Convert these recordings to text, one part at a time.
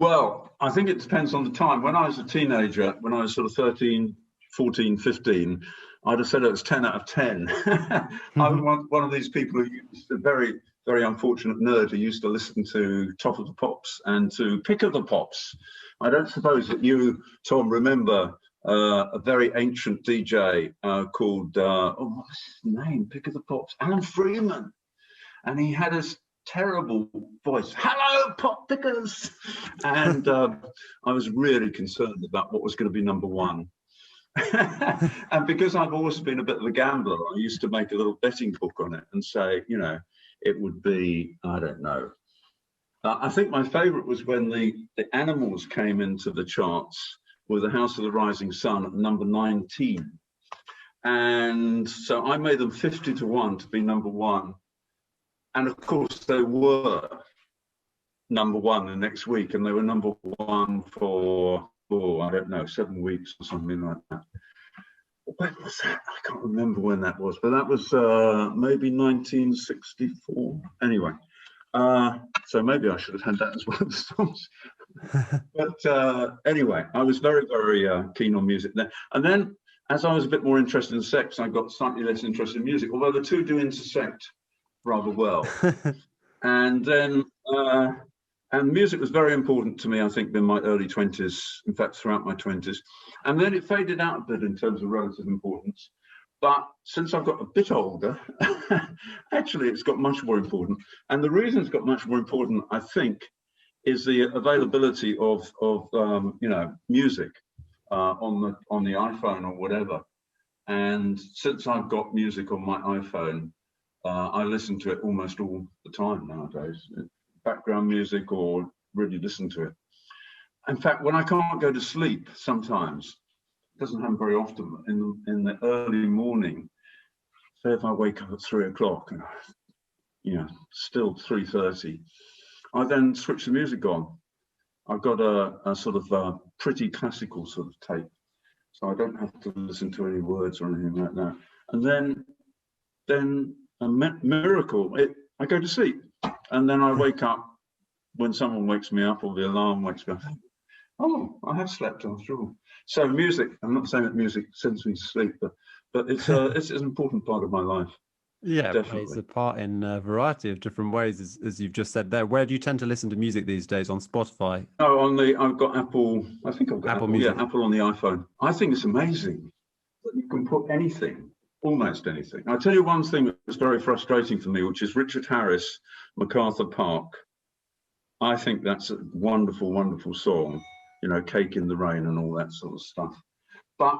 Well, I think it depends on the time. When I was a teenager, when I was sort of 13, 14, 15, I'd have said it was 10 out of 10. I was one of these people who used a very, very unfortunate nerd who used to listen to Top of the Pops and to Pick of the Pops. I don't suppose that you, Tom, remember a very ancient DJ called, what's his name? Pick of the Pops, Alan Freeman. And he had this terrible voice, hello pop pickers, and I was really concerned about what was going to be number one. And because I've always been a bit of a gambler, I used to make a little betting book on it and say, you know, it would be, I don't know, I think my favorite was when the Animals came into the charts with the House of the Rising Sun at number 19, and so I made them 50 to 1 to be number one. And of course, they were number one the next week, and they were number one for, I don't know, 7 weeks or something like that. When was that? I can't remember when that was, but that was maybe 1964. Anyway, so maybe I should have had that as one of the songs. But anyway, I was very, very keen on music then. And then, as I was a bit more interested in sex, I got slightly less interested in music, although the two do intersect rather well. And then and music was very important to me, I think, in my early 20s, in fact throughout my 20s, and then it faded out a bit in terms of relative importance. But since I've got a bit older, actually it's got much more important. And the reason it's got much more important, I think, is the availability of you know, music on the iPhone or whatever. And since I've got music on my iPhone, I listen to it almost all the time nowadays, background music or really listen to it. In fact, when I can't go to sleep, sometimes, it doesn't happen very often, in the early morning, say if I wake up at 3 o'clock, you know, still 3:30, I then switch the music on. I've got a sort of pretty classical sort of tape, so I don't have to listen to any words or anything like that. And then a miracle, I go to sleep, and then I wake up when someone wakes me up or the alarm wakes me up. Oh, I have slept after all. So music, I'm not saying that music sends me to sleep, but it's an important part of my life. Yeah, definitely. It plays a part in a variety of different ways, as you've just said there. Where do you tend to listen to music these days? On Spotify? No, I've got Apple. I think I've got Apple Music. Yeah, Apple on the iPhone. I think it's amazing that you can put anything, almost anything. I'll tell you one thing that was very frustrating for me, which is Richard Harris, MacArthur Park. I think that's a wonderful, wonderful song, you know, Cake in the Rain and all that sort of stuff. But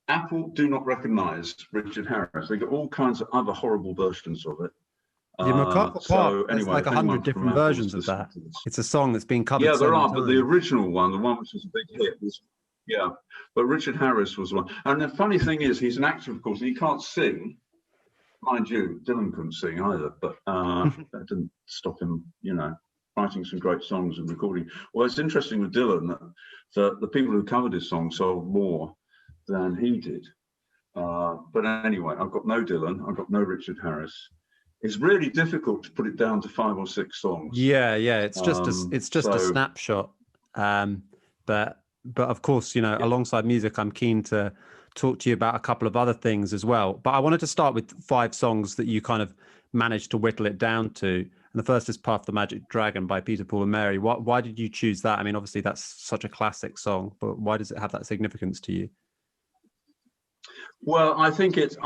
Apple do not recognize Richard Harris. They get all kinds of other horrible versions of it. Yeah, MacArthur Park, there's like 100 different versions of that. It's a song that's been covered. Yeah, there are, but the original one, the one which was a big hit, was, yeah. But Richard Harris was one. And the funny thing is, he's an actor, of course, and he can't sing. Mind you, Dylan couldn't sing either, but that didn't stop him, you know, writing some great songs and recording. Well, it's interesting with Dylan that the people who covered his song sold more than he did. But anyway, I've got no Dylan, I've got no Richard Harris. It's really difficult to put it down to 5 or 6 songs. Yeah, it's just a snapshot. But of course, you know, alongside music, I'm keen to talk to you about a couple of other things as well. But I wanted to start with 5 songs that you kind of managed to whittle it down to. And the first is Puff the Magic Dragon by Peter, Paul and Mary. Why did you choose that? I mean, obviously that's such a classic song, but why does it have that significance to you? Well, I think it's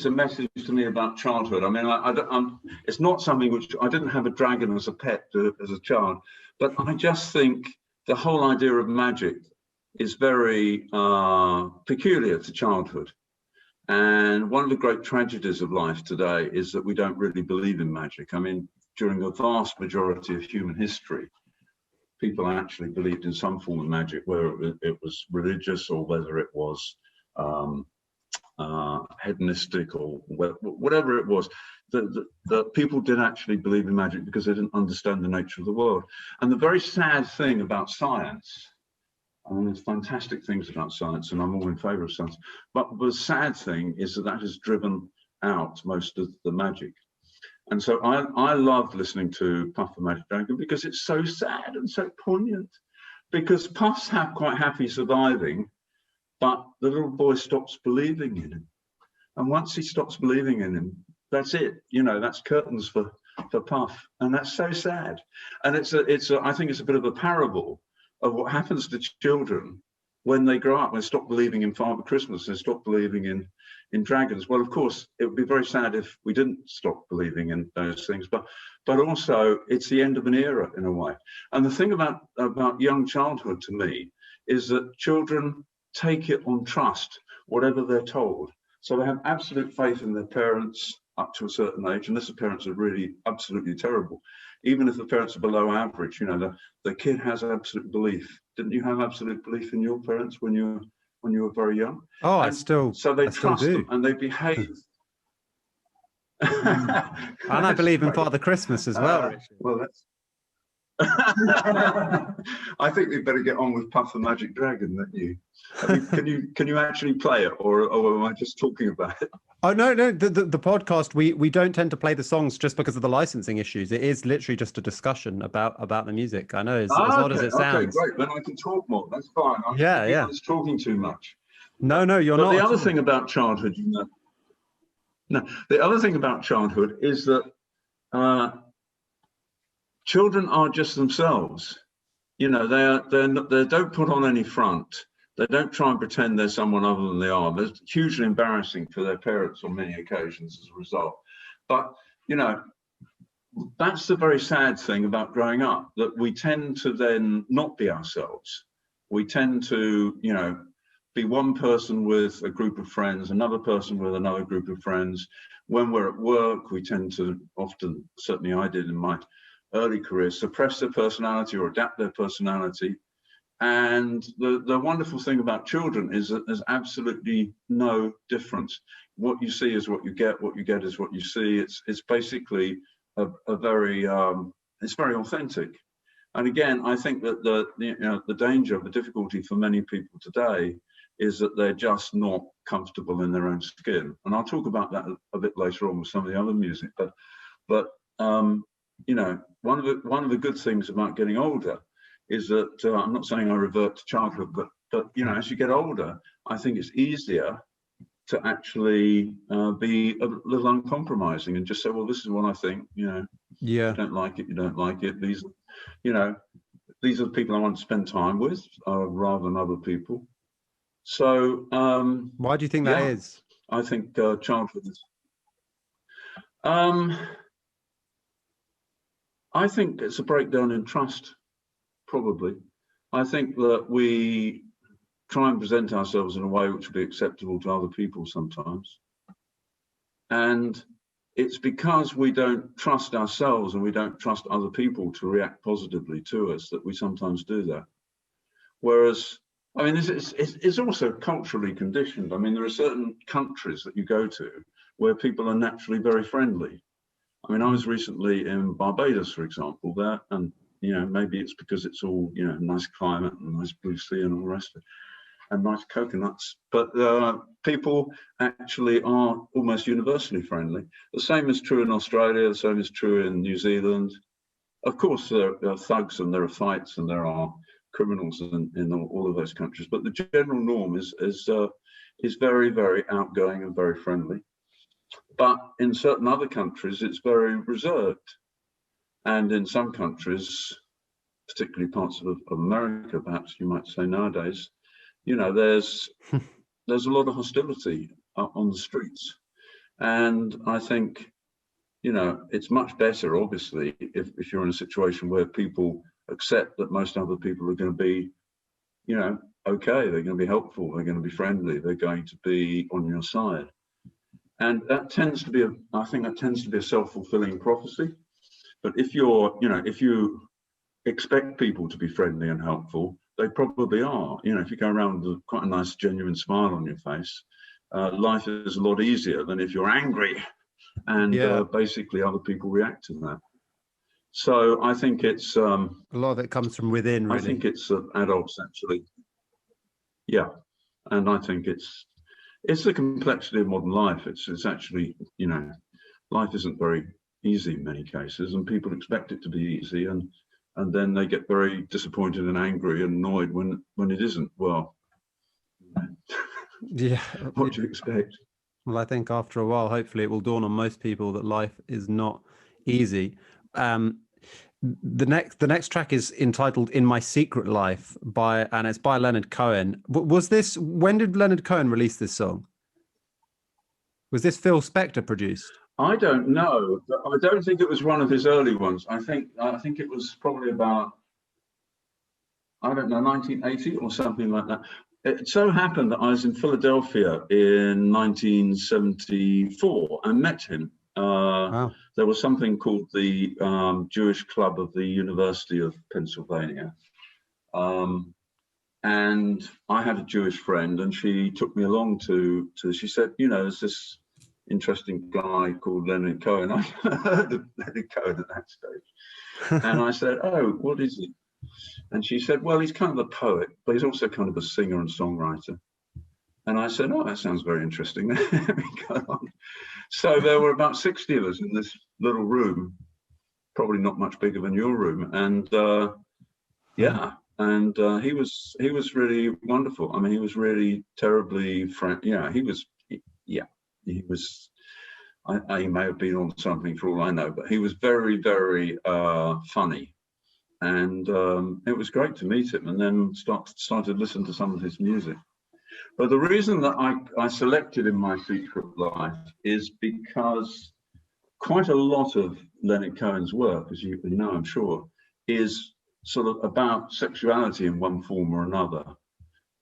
a message to me about childhood. I mean, it's not something which I didn't have a dragon as a pet as a child, but I just think the whole idea of magic is very peculiar to childhood. And one of the great tragedies of life today is that we don't really believe in magic. I mean, during the vast majority of human history, people actually believed in some form of magic, whether it was religious or whether it was hedonistic or whatever it was. The people did actually believe in magic because they didn't understand the nature of the world. And the very sad thing about science, I mean, there's fantastic things about science, and I'm all in favour of science. But the sad thing is that has driven out most of the magic. And so I love listening to Puff the Magic Dragon because it's so sad and so poignant. because Puff's quite happy surviving, but the little boy stops believing in him. And once he stops believing in him, that's it. You know, that's curtains for Puff. And that's so sad. And I think it's a bit of a parable of what happens to children when they grow up, when they stop believing in Father Christmas, and stop believing in dragons. Well, of course, it would be very sad if we didn't stop believing in those things, but also it's the end of an era in a way. And the thing about young childhood to me is that children take it on trust, whatever they're told. So they have absolute faith in their parents up to a certain age, unless the parents are really absolutely terrible. Even if the parents are below average, you know, the kid has absolute belief. Didn't you have absolute belief in your parents when you were very young? Oh, so they trust them and they behave. And I believe in Father Christmas as well, Richard. Well, that's I think we'd better get on with Puff the Magic Dragon, don't you? I mean, can you actually play it, or am I just talking about it? Oh no, the podcast we don't tend to play the songs just because of the licensing issues. It is literally just a discussion about the music. I know, as odd as it sounds. Okay, great. Then I can talk more. That's fine. I was talking too much. No, you're not. The other thing about childhood, the other thing about childhood is that children are just themselves. You know, they don't put on any front. They don't try and pretend they're someone other than they are. They're hugely embarrassing for their parents on many occasions as a result. But, you know, that's the very sad thing about growing up, that we tend to then not be ourselves. We tend to, you know, be one person with a group of friends, another person with another group of friends. When we're at work, we tend to often, certainly I did in my early career, suppress their personality or adapt their personality. And the wonderful thing about children is that there's absolutely no difference. What you see is what you get. What you get is what you see. It's basically a very it's very authentic. And again, I think that the danger, the difficulty for many people today is that they're just not comfortable in their own skin. And I'll talk about that a bit later on with some of the other music. But you know, one of the good things about getting older is that I'm not saying I revert to childhood, but you know, as you get older, I think it's easier to actually be a little uncompromising and just say, well, this is what I think. You know, yeah, you don't like it, you don't like it. These are the people I want to spend time with, rather than other people. So why do you think that is? I think childhood is. I think it's a breakdown in trust. Probably. I think that we try and present ourselves in a way which will be acceptable to other people sometimes. And it's because we don't trust ourselves and we don't trust other people to react positively to us that we sometimes do that. Whereas, I mean, it's also culturally conditioned. I mean, there are certain countries that you go to where people are naturally very friendly. I mean, I was recently in Barbados, for example, there, and you know, maybe it's because it's all, you know, nice climate and nice blue sea and all the rest of it, and nice coconuts. But people actually are almost universally friendly. The same is true in Australia. The same is true in New Zealand. Of course, there are thugs and there are fights and there are criminals in all of those countries. But the general norm is very, very outgoing and very friendly. But in certain other countries, it's very reserved. And in some countries, particularly parts of America, perhaps you might say nowadays, you know, there's a lot of hostility on the streets. And I think, you know, it's much better, obviously, if you're in a situation where people accept that most other people are going to be, you know, okay, they're going to be helpful, they're going to be friendly, they're going to be on your side. And that tends to be a self-fulfilling prophecy. But if you expect people to be friendly and helpful, they probably are. You know, if you go around with quite a nice, genuine smile on your face, life is a lot easier than if you're angry and basically other people react to that. So I think it's a lot of it comes from within, really. I think it's adults actually. Yeah, and I think it's the complexity of modern life. It's actually, you know, life isn't very easy in many cases, and people expect it to be easy, and and then they get very disappointed and angry and annoyed when it isn't. Well, yeah. What do you expect? Well, I think after a while, hopefully it will dawn on most people that life is not easy. The next track is entitled "In My Secret Life" and it's by Leonard Cohen. When did Leonard Cohen release this song? Was this Phil Spector produced? I don't know. I don't think it was one of his early ones. I think it was probably about, I don't know, 1980 or something like that. It so happened that I was in Philadelphia in 1974 and met him. Wow. There was something called the Jewish Club of the University of Pennsylvania. And I had a Jewish friend, and she took me along she said, there's this interesting guy called Leonard Cohen. I heard of Leonard Cohen at that stage. And I said, oh, what is he? And she said, well, he's kind of a poet, but he's also kind of a singer and songwriter. And I said, oh, that sounds very interesting. Let me go on. So there were about 60 of us in this little room, probably not much bigger than your room. And he was really wonderful. I mean, he was really terribly frank. Yeah, he was. He may have been on something for all I know, but he was very, very funny. And it was great to meet him, and then started listening to some of his music. But the reason that I selected In My Secret Life is because quite a lot of Leonard Cohen's work, as you know, I'm sure, is sort of about sexuality in one form or another.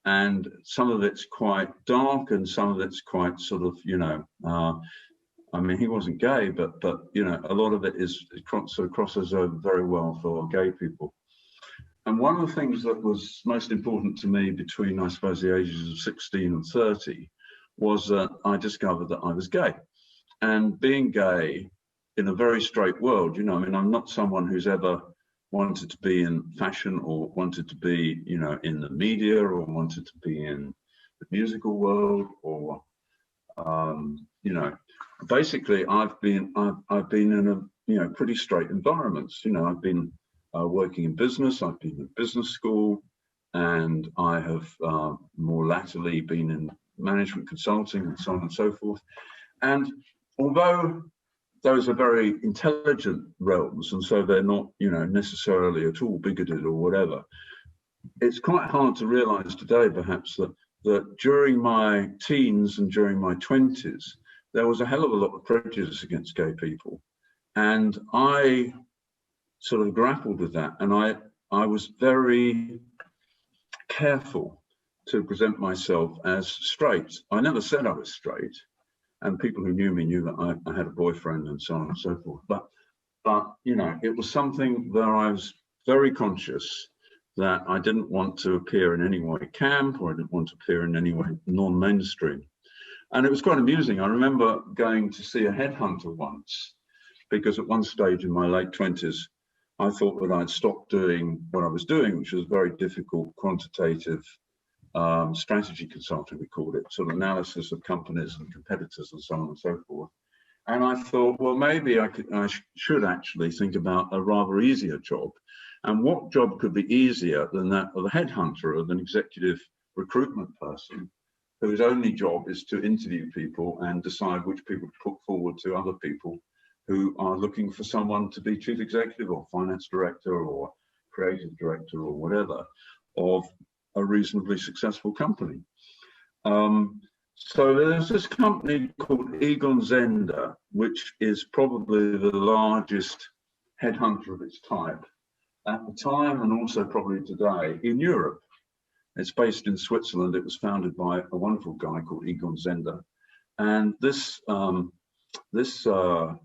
And some of it's quite dark, and some of it's quite sort of, I mean, he wasn't gay, but a lot of it sort of crosses over very well for gay people. And one of the things that was most important to me between, I suppose, the ages of 16 and 30 was that I discovered that I was gay. And being gay in a very straight world, I'm not someone who's ever wanted to be in fashion or wanted to be, in the media or wanted to be in the musical world or, basically I've been in a, pretty straight environments. I've been working in business, I've been in business school, and I have more latterly been in management consulting and so on and so forth. And although those are very intelligent realms, and so they're not, necessarily at all bigoted or whatever, it's quite hard to realize today, perhaps, that during my teens and during my 20s, there was a hell of a lot of prejudice against gay people. And I sort of grappled with that. And I was very careful to present myself as straight. I never said I was straight. And people who knew me knew that I had a boyfriend and so on and so forth. But it was something that I was very conscious that I didn't want to appear in any way camp, or I didn't want to appear in any way non-mainstream. And it was quite amusing. I remember going to see a headhunter once, because at one stage in my late 20s, I thought that I'd stopped doing what I was doing, which was very difficult quantitative strategy consulting, we called it, sort of analysis of companies and competitors and so on and so forth. And I thought, well, maybe I should actually think about a rather easier job. And what job could be easier than that of a headhunter, of an executive recruitment person whose only job is to interview people and decide which people to put forward to other people who are looking for someone to be chief executive or finance director or creative director or whatever of a reasonably successful company. So there's this company called Egon Zender, which is probably the largest headhunter of its type at the time, and also probably today in Europe. It's based in Switzerland. It was founded by a wonderful guy called Egon Zender. And this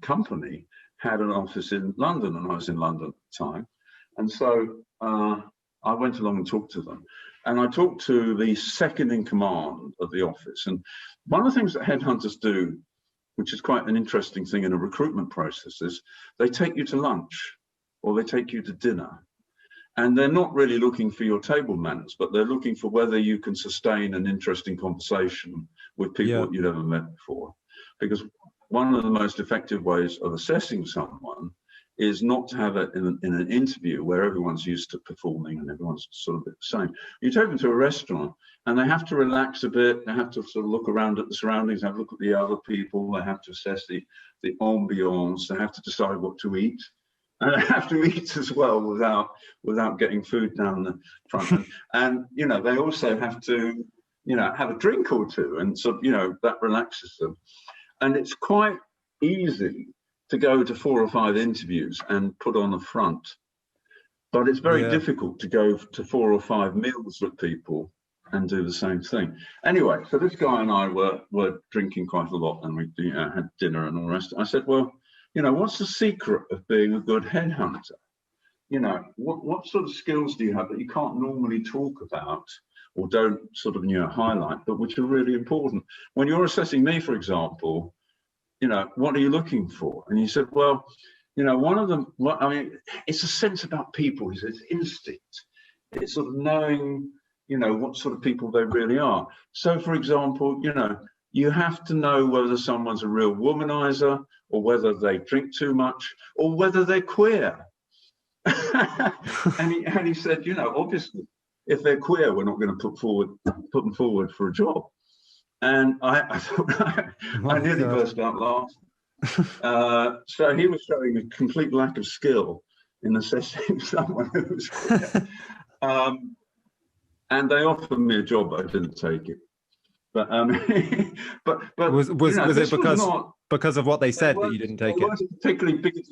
company had an office in London, and I was in London at the time. And so I went along and talked to them. And I talked to the second in command of the office. And one of the things that headhunters do, which is quite an interesting thing in a recruitment process, is they take you to lunch or they take you to dinner. And they're not really looking for your table manners, but they're looking for whether you can sustain an interesting conversation with people that you've never met before. Because one of the most effective ways of assessing someone is not to have it in an interview where everyone's used to performing and everyone's sort of the same. You take them to a restaurant and they have to relax a bit. They have to sort of look around at the surroundings, have a look at the other people. They have to assess the ambiance. They have to decide what to eat. And they have to eat as well without getting food down the front. And you know, they also have to, you know, have a drink or two, and so, you know, that relaxes them. And it's quite easy to go to 4 or 5 interviews and put on a front, but it's very difficult to go to 4 or 5 meals with people and do the same thing. Anyway, so this guy and I were drinking quite a lot, and we, you know, had dinner and all the rest. I said, well, you know, what's the secret of being a good headhunter? You know, what sort of skills do you have that you can't normally talk about or don't sort of, you know, highlight, but which are really important? When you're assessing me, for example, you know, what are you looking for? And he said, well, you know, one of them, I mean, it's a sense about people. He says, instinct. It's sort of knowing, you know, what sort of people they really are. So, for example, you know, you have to know whether someone's a real womanizer, or whether they drink too much, or whether they're queer. and he said, you know, obviously, if they're queer, we're not going to put them forward for a job. And I thought, I nearly burst out laughing. So he was showing a complete lack of skill in assessing someone who was queer. And they offered me a job, but I didn't take it. But but was you know, it because of what they said that you didn't take it? Wasn't particularly big.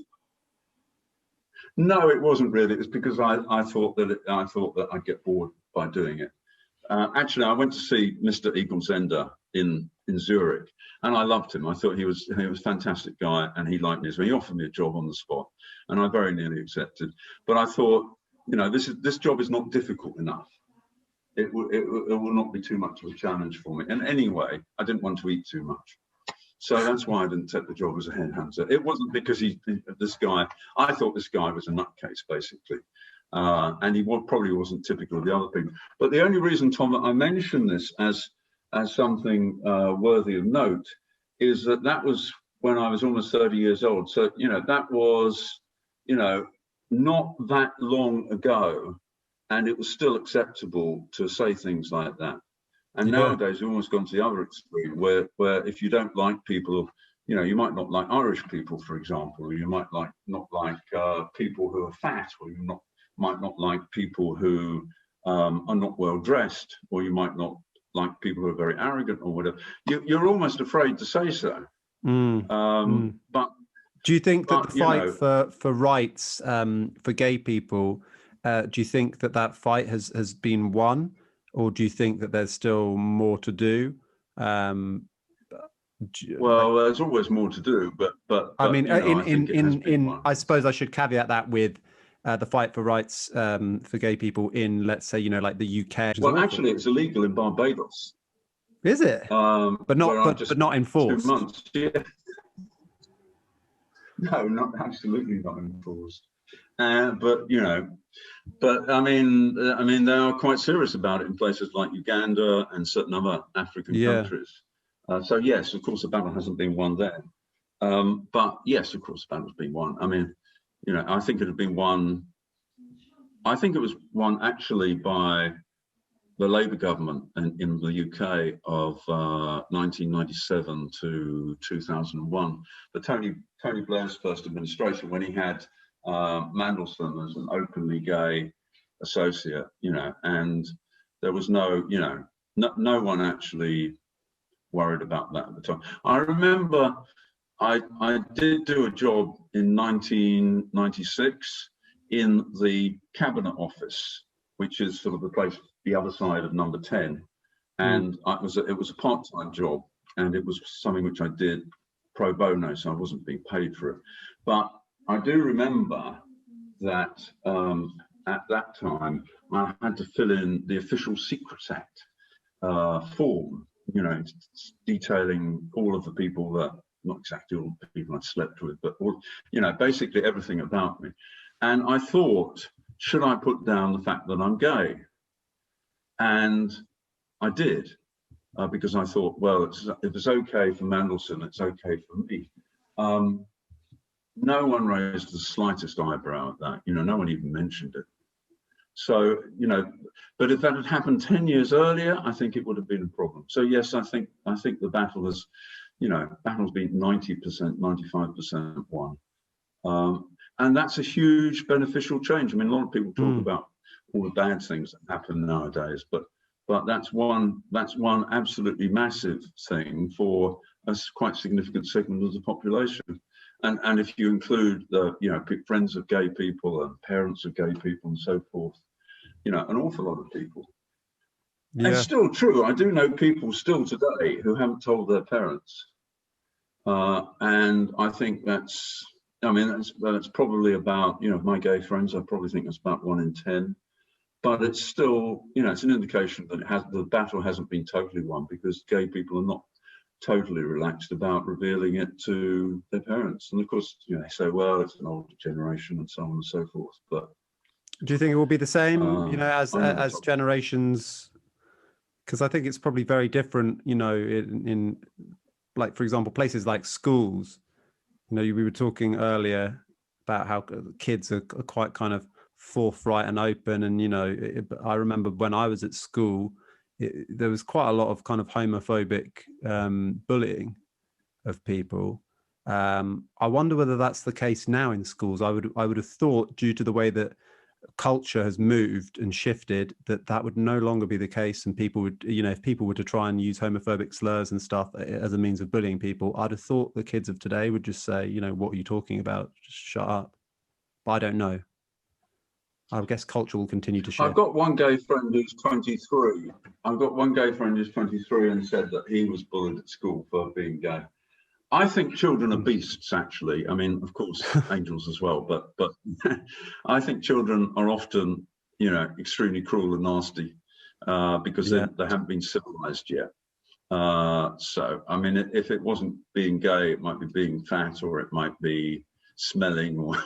No, it wasn't really. It was because I thought that I'd get bored by doing it. Actually, I went to see Mr. Egon Zender in Zurich, and I loved him. I thought he was a fantastic guy, and he liked me. So he offered me a job on the spot, and I very nearly accepted. But I thought, you know, this job is not difficult enough. It will not be too much of a challenge for me. And anyway, I didn't want to eat too much. So that's why I didn't take the job as a headhunter. It wasn't because I thought this guy was a nutcase, basically. And he probably wasn't typical of the other people. But the only reason, Tom, that I mention this as something worthy of note is that was when I was almost 30 years old. So, you know, that was, you know, not that long ago. And it was still acceptable to say things like that. And nowadays, we've almost gone to the other extreme, where if you don't like people, you know, you might not like Irish people, for example, or you might not like people who are fat, or you might not like people who are not well dressed, or you might not like people who are very arrogant or whatever. You're almost afraid to say so. But do you think that the fight for rights for gay people? Do you think that fight has been won, or do you think that there's still more to do? Well, there's always more to do, but I mean, I suppose I should caveat that with the fight for rights for gay people in, let's say, you know, like the UK. Well, actually, it's illegal in Barbados. Is it? But not enforced. 2 months. Yeah. No, absolutely not enforced. But you know, I mean, they are quite serious about it in places like Uganda and certain other African countries. So yes, of course, the battle hasn't been won there. But yes, of course, the battle's been won. I mean, you know, I think it had been won. I think it was won actually by the Labour government in the UK of 1997 to 2001. But Tony Blair's first administration, when he had Mandelson as an openly gay associate, you know, and there was no one actually worried about that at the time. I remember I did do a job in 1996 in the Cabinet Office, which is sort of the place the other side of Number 10, and it was a part-time job, and it was something which I did pro bono, so I wasn't being paid for it. But I do remember that at that time I had to fill in the Official Secrets Act form, you know, detailing all of the people that, not exactly all the people I slept with, but all, you know, basically everything about me. And I thought, should I put down the fact that I'm gay? And I did, because I thought, well, if it's okay for Mandelson, it's okay for me. no one raised the slightest eyebrow at that. No one even mentioned it. So, but if that had happened 10 years earlier, I think it would have been a problem. So yes, I think the battle has, battle's been 90%, 95% won. And that's a huge beneficial change. I mean, a lot of people talk about all the bad things that happen nowadays, but that's one absolutely massive thing for a quite significant segment of the population. And if you include the, friends of gay people and parents of gay people and so forth, an awful lot of people. Yeah. It's still true. I do know people still today who haven't told their parents. And I think that's probably about, my gay friends, I probably think it's about 1 in 10. But it's still, it's an indication that the battle hasn't been totally won, because gay people are not totally relaxed about revealing it to their parents. And of course, they say, well, it's an older generation and so on and so forth. But do you think it will be the same, as generations? Because I think it's probably very different, in like, for example, places like schools. We were talking earlier about how kids are quite kind of forthright and open. And, I remember when I was at school, there was quite a lot of kind of homophobic bullying of people. I wonder whether that's the case now in schools. I would have thought, due to the way that culture has moved and shifted, that would no longer be the case, and people would, if people were to try and use homophobic slurs and stuff as a means of bullying people, I'd have thought the kids of today would just say, what are you talking about? Just shut up. But I don't know. I guess culture will continue to shift. I've got one gay friend who's 23. And said that he was bullied at school for being gay. I think children are beasts, actually. I mean, of course, angels as well, but I think children are often, extremely cruel and nasty because they haven't been civilized yet. So, I mean, if it wasn't being gay, it might be being fat, or it might be smelling, or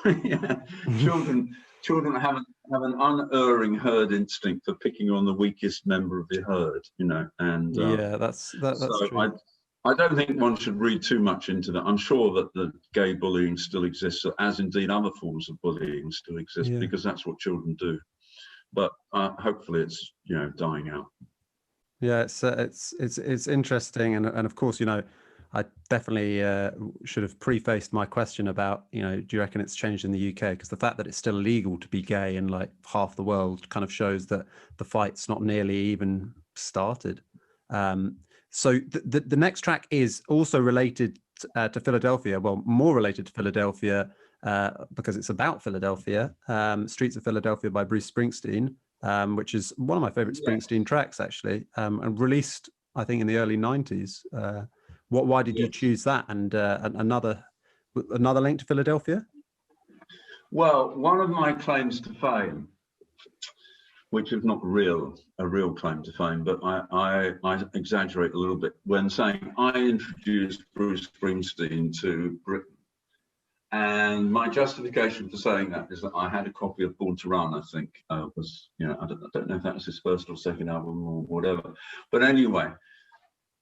Children have an unerring herd instinct for picking on the weakest member of the herd, and that's so true. I don't think one should read too much into that. I'm sure that the gay bullying still exists, as indeed other forms of bullying still exist, because that's what children do. But hopefully it's dying out. Yeah, it's interesting, and of course, I definitely should have prefaced my question about, do you reckon it's changed in the UK? Because the fact that it's still illegal to be gay in like half the world kind of shows that the fight's not nearly even started. So the next track is also related to Philadelphia, well, more related to Philadelphia because it's about Philadelphia, Streets of Philadelphia by Bruce Springsteen, which is one of my favorite Springsteen tracks, actually, and released, I think, in the early 90s. Why did you choose that? And another link to Philadelphia? Well, one of my claims to fame, which is not a real claim to fame, but I exaggerate a little bit when saying I introduced Bruce Springsteen to Britain. And my justification for saying that is that I had a copy of Born to Run, I think, was, I don't know if that was his first or second album or whatever. But anyway,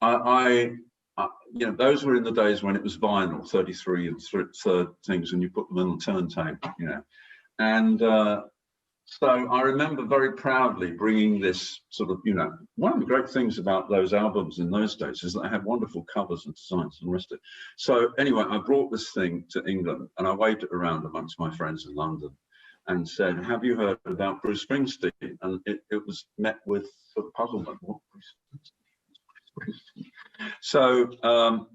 those were in the days when it was vinyl, 33 and third things, and you put them on the turntable, And so I remember very proudly bringing this sort of, one of the great things about those albums in those days is that they had wonderful covers and designs and the rest of it. So anyway, I brought this thing to England and I waved it around amongst my friends in London and said, have you heard about Bruce Springsteen? And it was met with sort of puzzlement. What Bruce Springsteen? So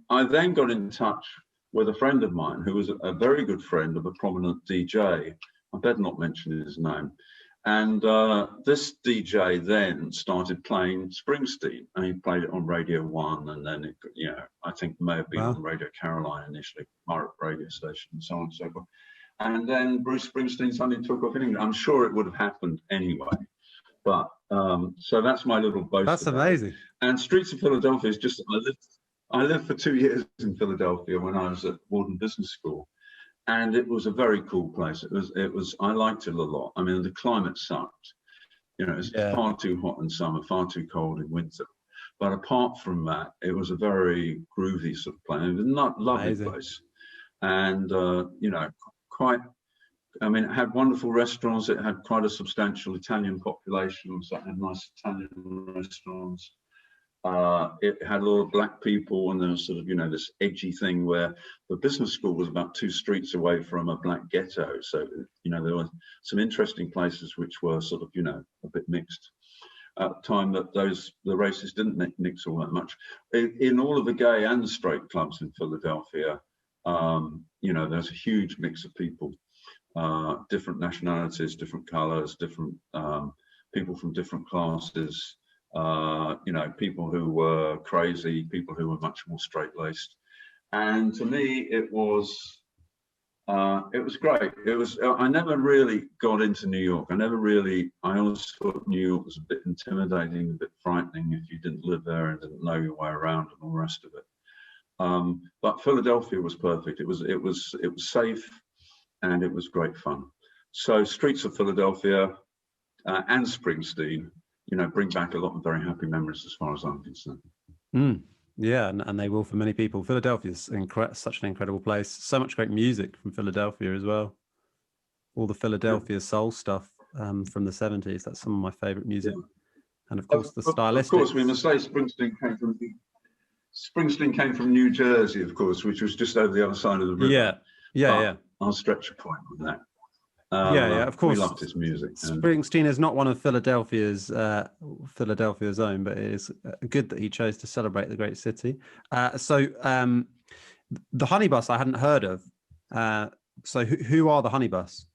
I then got in touch with a friend of mine who was a very good friend of a prominent DJ. I better not mention his name. And this DJ then started playing Springsteen, and he played it on Radio 1, and then it, I think may have been on Radio Caroline initially, pirate radio station, and so on and so forth. And then Bruce Springsteen suddenly took off in England. I'm sure it would have happened anyway. But so that's my little boast. That's amazing. And Streets of Philadelphia is just, I lived for 2 years in Philadelphia when I was at Wharton Business School. And it was a very cool place. It was, I liked it a lot. I mean, the climate sucked. It's far too hot in summer, far too cold in winter. But apart from that, it was a very groovy sort of place. It was a lovely place. and you know, quite. I mean, it had wonderful restaurants. It had quite a substantial Italian population, so it had nice Italian restaurants. It had a lot of black people, and there was sort of, you know, this edgy thing where the business school was about 2 streets away from a black ghetto. So, you know, there were some interesting places which were sort of, you know, a bit mixed at the time, that the races didn't mix all that much. In all of the gay and the straight clubs in Philadelphia, you know, there's a huge mix of people, different nationalities, different colors, different people from different classes. You know, people who were crazy, people who were much more straight-laced, and to me, it was great. It was. I never really got into New York. I always thought New York was a bit intimidating, a bit frightening if you didn't live there and didn't know your way around and all the rest of it. But Philadelphia was perfect. It was safe, and it was great fun. So streets of Philadelphia and Springsteen, you know, bring back a lot of very happy memories as far as I'm concerned. Yeah, and they will for many people. Philadelphia is such an incredible place. So much great music from Philadelphia as well. All the Philadelphia soul stuff from the 70s. That's some of my favorite music. Yeah. And of course, the stylistics. Of course, we must say Springsteen came from New Jersey, of course, which was just over the other side of the river. Yeah. I'll stretch a point on that. Of course. We loved his music. Springsteen is not one of Philadelphia's own, but it is good that he chose to celebrate the great city. So the Honey Bus I hadn't heard of. So who are the Honey Bus?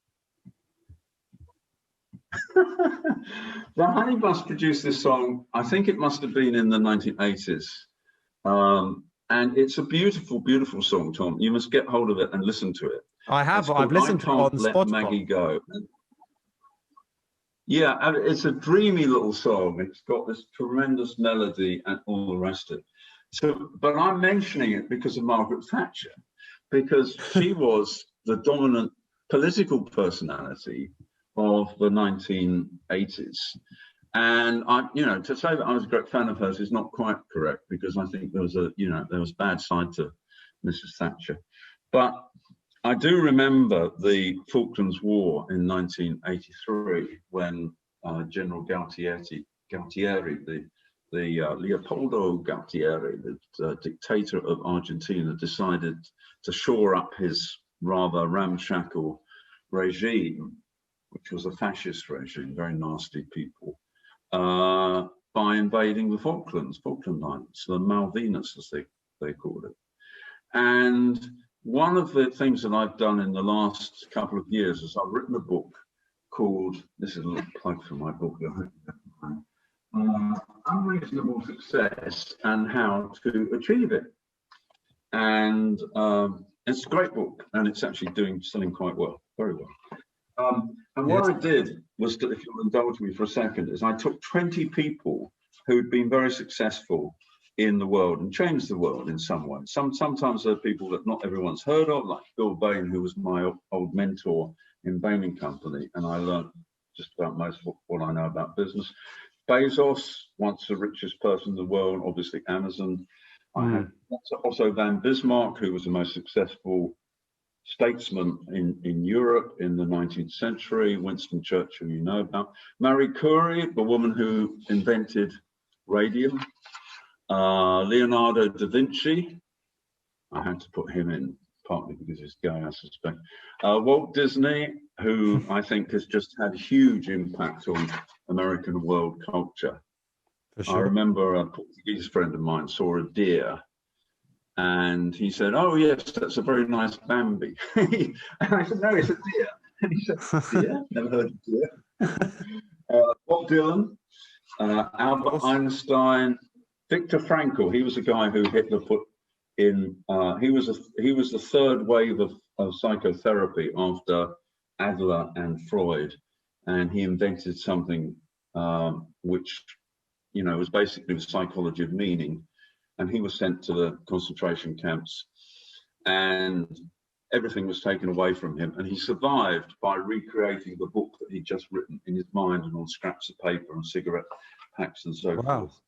The Honey Bus produced this song, I think it must have been in the 1980s. And it's a beautiful, beautiful song, Tom. You must get hold of it and listen to it. I have. I've listened to it on Spotify. Maggie Go. Yeah, and it's a dreamy little song. It's got this tremendous melody and all the rest of it. So, but I'm mentioning it because of Margaret Thatcher, because she was the dominant political personality of the 1980s. And to say that I was a great fan of hers is not quite correct, because I think there was a bad side to Mrs. Thatcher. But I do remember the Falklands War in 1983, when General Galtieri, the Leopoldo Galtieri, the dictator of Argentina, decided to shore up his rather ramshackle regime, which was a fascist regime, very nasty people, by invading the Falkland Islands, the Malvinas, as they called it. And one of the things that I've done in the last couple of years is I've written a book called, this is a little plug for my book, Unreasonable Success and How to Achieve It. And it's a great book, and it's actually selling quite well, very well. And what I did was, if you'll indulge me for a second, is I took 20 people who'd been very successful in the world and changed the world in some way. Sometimes there are people that not everyone's heard of, like Bill Bain, who was my old mentor in Bain & Company, and I learned just about most of what I know about business. Bezos, once the richest person in the world, obviously Amazon. I had also Van Bismarck, who was the most successful statesman in Europe in the 19th century. Winston Churchill, you know about. Marie Curie, the woman who invented radium. Leonardo Da Vinci, I had to put him in, partly because he's gay, I suspect. Walt Disney, who I think has just had a huge impact on American world culture. For sure. I remember a Portuguese friend of mine saw a deer, and he said, "Oh yes, that's a very nice Bambi." And I said, "No, it's a deer." And he said, "Deer? Never heard of deer." Bob Dylan, Albert Einstein, Viktor Frankl. He was a guy who Hitler put in. He was the third wave of psychotherapy after Adler and Freud, and he invented something which, was basically the psychology of meaning. And he was sent to the concentration camps, and everything was taken away from him. And he survived by recreating the book that he'd just written in his mind and on scraps of paper and cigarette packs and so forth.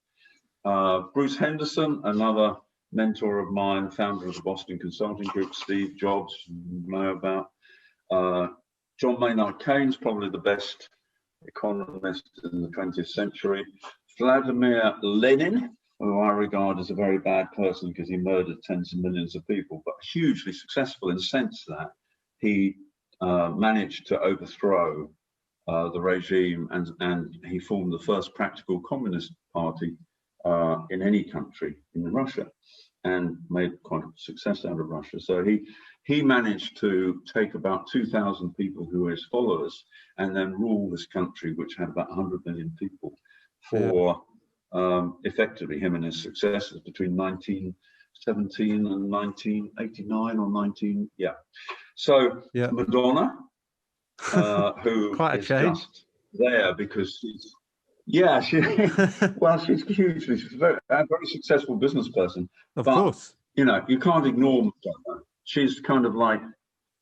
Bruce Henderson, another mentor of mine, founder of the Boston Consulting Group, Steve Jobs, you know about. John Maynard Keynes, probably the best economist in the 20th century. Vladimir Lenin, who I regard as a very bad person because he murdered tens of millions of people, but hugely successful in the sense that he managed to overthrow the regime, and he formed the first practical communist party in any country in Russia, and made quite a success out of Russia. So he managed to take about 2,000 people who were his followers and then rule this country, which had about 100 million people, for effectively him and his successors between 1917 and 1989 or 19, yeah. So Madonna, who quite a is change. just there because she's, yeah, well, she's hugely, she's a very successful business person. Of course. You know, you can't ignore Madonna. She's kind of like,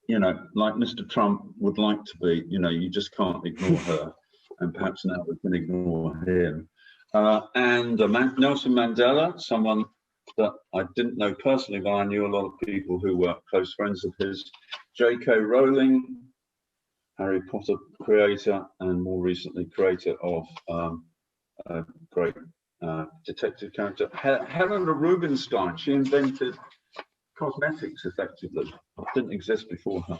you know, like Mr. Trump would like to be. You know, you just can't ignore her. And perhaps now we can ignore him. And Nelson Mandela, someone that I didn't know personally, but I knew a lot of people who were close friends of his. J.K. Rowling, Harry Potter creator, and more recently creator of a great detective character. Helena Rubinstein, she invented cosmetics effectively. It didn't exist before her.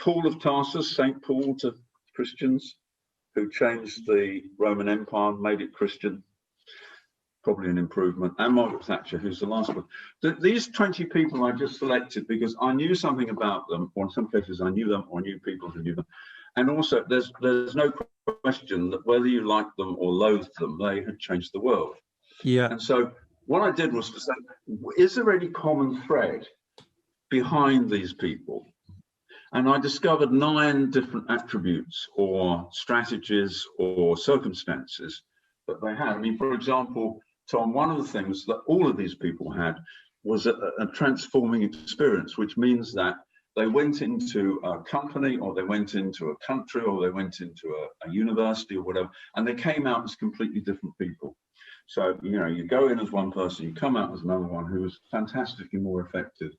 Paul of Tarsus, St. Paul to Christians, who changed the Roman Empire, made it Christian. Probably an improvement. And Margaret Thatcher, who's the last one. These 20 people I just selected because I knew something about them, or in some cases I knew them or knew people who knew them. And also there's no question that whether you like them or loathe them, they had changed the world. Yeah. And so what I did was to say, is there any common thread behind these people? And I discovered 9 different attributes or strategies or circumstances that they had. I mean, for example, Tom, one of the things that all of these people had was a transforming experience, which means that they went into a company or they went into a country or they went into a university or whatever, and they came out as completely different people. So, you know, you go in as one person, you come out as another one who was fantastically more effective.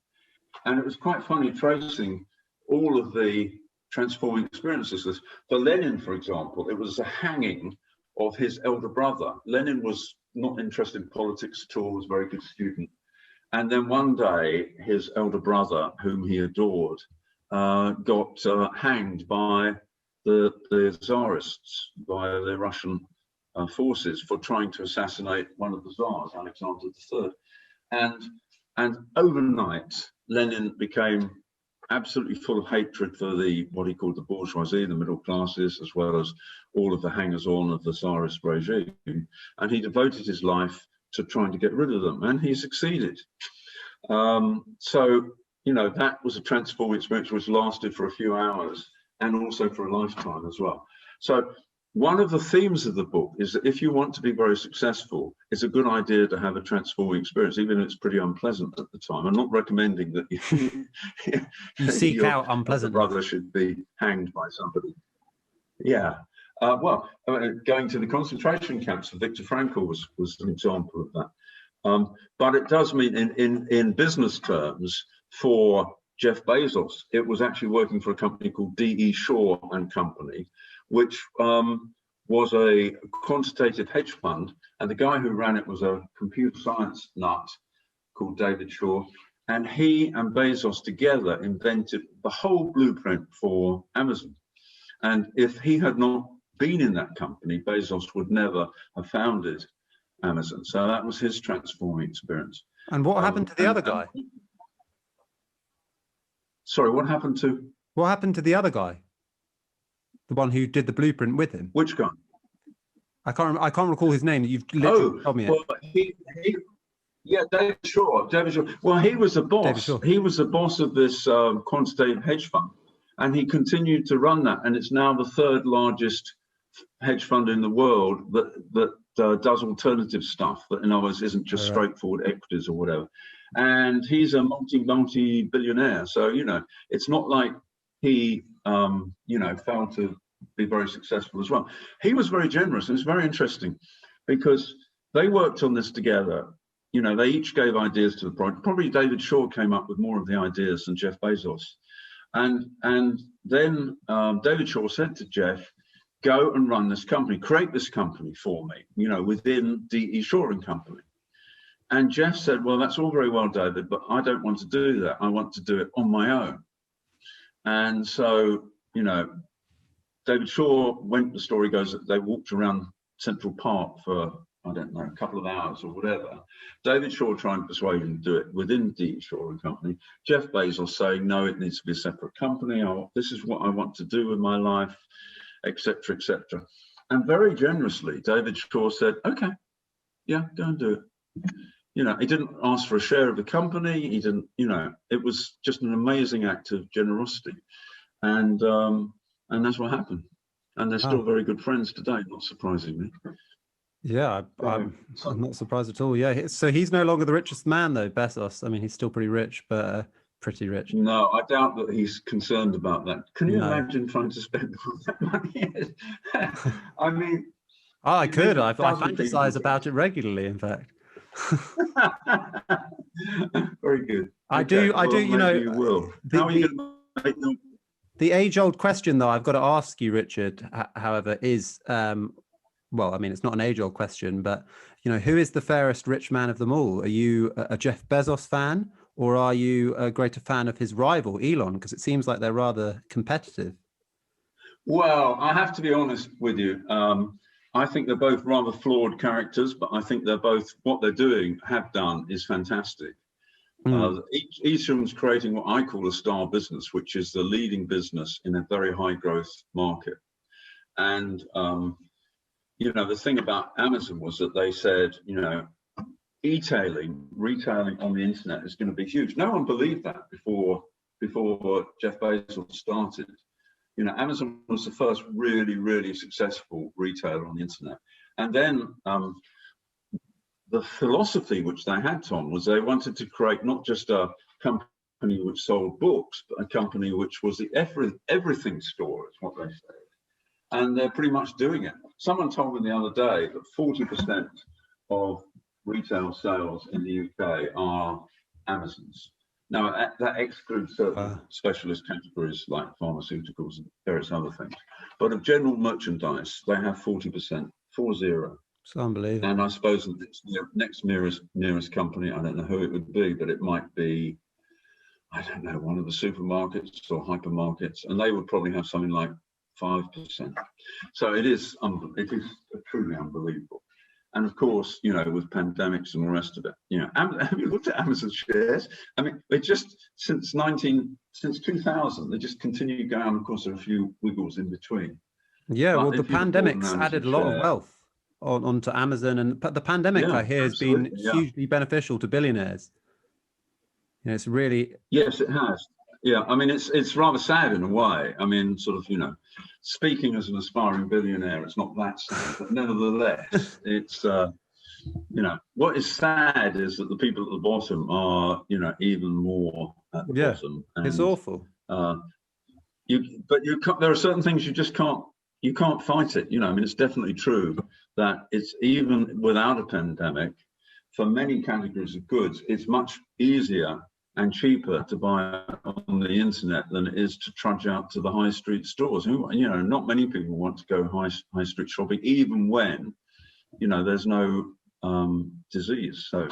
And it was quite funny tracing all of the transforming experiences. For Lenin, for example, it was a hanging of his elder brother. Lenin was not interested in politics at all, was a very good student. And then one day, his elder brother, whom he adored, got hanged by the Tsarists, by the Russian forces for trying to assassinate one of the Tsars, Alexander III. And overnight, Lenin became absolutely full of hatred for what he called the bourgeoisie, the middle classes, as well as all of the hangers-on of the Tsarist regime. And he devoted his life to trying to get rid of them, and he succeeded. So, you know, that was a transforming experience which lasted for a few hours and also for a lifetime as well. So one of the themes of the book is that if you want to be very successful, it's a good idea to have a transforming experience, even if it's pretty unpleasant at the time. I'm not recommending that you seek out unpleasant. Brother should be hanged by somebody. Yeah. Well, going to the concentration camps for Viktor Frankl was an example of that. But it does mean in business terms, for Jeff Bezos, it was actually working for a company called D.E. Shaw and Company, which was a quantitative hedge fund. And the guy who ran it was a computer science nut called David Shaw. And he and Bezos together invented the whole blueprint for Amazon. And if he had not been in that company, Bezos would never have founded Amazon. So that was his transforming experience. And what happened to the other guy? Sorry, what happened to? What happened to the other guy? The one who did the blueprint with him? Which guy? I can't recall his name. You've literally told me it. Well, David Shaw. Well, he was a boss. He was the boss of this quantitative hedge fund, and he continued to run that. And it's now the 3rd largest hedge fund in the world that does alternative stuff. That, in other words, isn't just straightforward equities or whatever. And he's a multi-billionaire. So, you know, it's not like he, you know, failed to be very successful as well. He was very generous, and it's very interesting because they worked on this together. they each gave ideas to the project. Probably David Shaw came up with more of the ideas than Jeff Bezos. And then David Shaw said to Jeff, go and run this company, create this company for me, within D.E. Shaw and Company. And Jeff said, well, that's all very well, David, but I don't want to do that. I want to do it on my own. And so, David Shaw the story goes that they walked around Central Park for, I don't know, a couple of hours or whatever. David Shaw trying to persuade him to do it within D.E. Shaw and Company. Jeff Bezos saying, no, it needs to be a separate company. This is what I want to do with my life, etc., etc. And very generously, David Shaw said, okay, yeah, go and do it. He didn't ask for a share of the company. He didn't, it was just an amazing act of generosity. And that's what happened. And they're still very good friends today, not surprisingly. Yeah, I'm not surprised at all. Yeah, so he's no longer the richest man, though, Bezos. I mean, he's still pretty rich, but pretty rich. No, I doubt that he's concerned about that. Can you imagine trying to spend all that money? I mean... I could. I fantasize about it regularly, in fact. Very good. I do. You will. How are you going to make them? The age-old question, though, I've got to ask you, Richard, however, is, well, I mean, it's not an age-old question, but, who is the fairest rich man of them all? Are you a Jeff Bezos fan, or are you a greater fan of his rival, Elon? Because it seems like they're rather competitive. Well, I have to be honest with you. I think they're both rather flawed characters, but I think what they're have done is fantastic. Each of them's creating what I call a star business, which is the leading business in a very high growth market. And, the thing about Amazon was that they said, retailing on the internet is going to be huge. No one believed that before Jeff Bezos started. Amazon was the first really, really successful retailer on the internet. And then the philosophy which they had, Tom, was they wanted to create not just a company which sold books, but a company which was the everything store, is what they said. And they're pretty much doing it. Someone told me the other day that 40% of retail sales in the UK are Amazon's. Now, that excludes certain specialist categories like pharmaceuticals and various other things. But of general merchandise, they have 40%, 40. It's unbelievable. And I suppose the next nearest company, I don't know who it would be, but it might be, I don't know, one of the supermarkets or hypermarkets, and they would probably have something like 5%. So it is truly unbelievable. And of course, with pandemics and the rest of it, have you looked at Amazon shares? I mean, they just, since 2000, they just continue going. Of course, there are a few wiggles in between. Yeah, well, the pandemic's added a lot of wealth onto Amazon. And the pandemic, I hear, has been hugely beneficial to billionaires. It's really... Yes, it has. Yeah, I mean, it's rather sad in a way. I mean, sort of, speaking as an aspiring billionaire, it's not that sad, but nevertheless, it's, what is sad is that the people at the bottom are, even more at the bottom. And, it's awful. There are certain things you just can't fight it. I mean, it's definitely true that it's even without a pandemic, for many categories of goods, it's much easier and cheaper to buy on the internet than it is to trudge out to the high street stores. Not many people want to go high street shopping, even when, there's no disease. So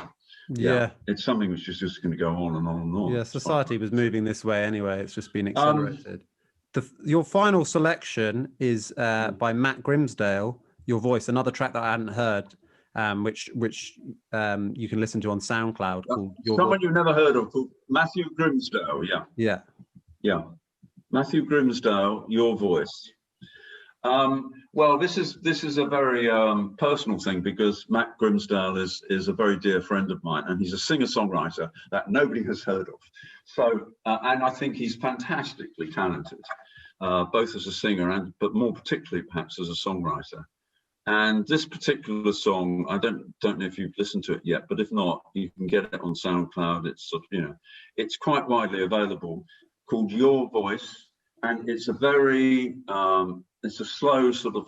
it's something which is just going to go on and on and on. Yeah, society was moving this way anyway. It's just been accelerated. Your final selection is by Matt Grimsdale, Your Voice, another track that I hadn't heard. Which you can listen to on SoundCloud. Called Someone you've never heard of, called Matthew Grimsdale. Yeah. Matthew Grimsdale, Your Voice. Well, this is a very personal thing, because Matt Grimsdale is a very dear friend of mine, and he's a singer-songwriter that nobody has heard of. So, and I think he's fantastically talented, both as a singer but more particularly perhaps as a songwriter. And this particular song, I don't know if you've listened to it yet, but if not, you can get it on SoundCloud. It's it's quite widely available, called Your Voice, and it's a very it's a slow sort of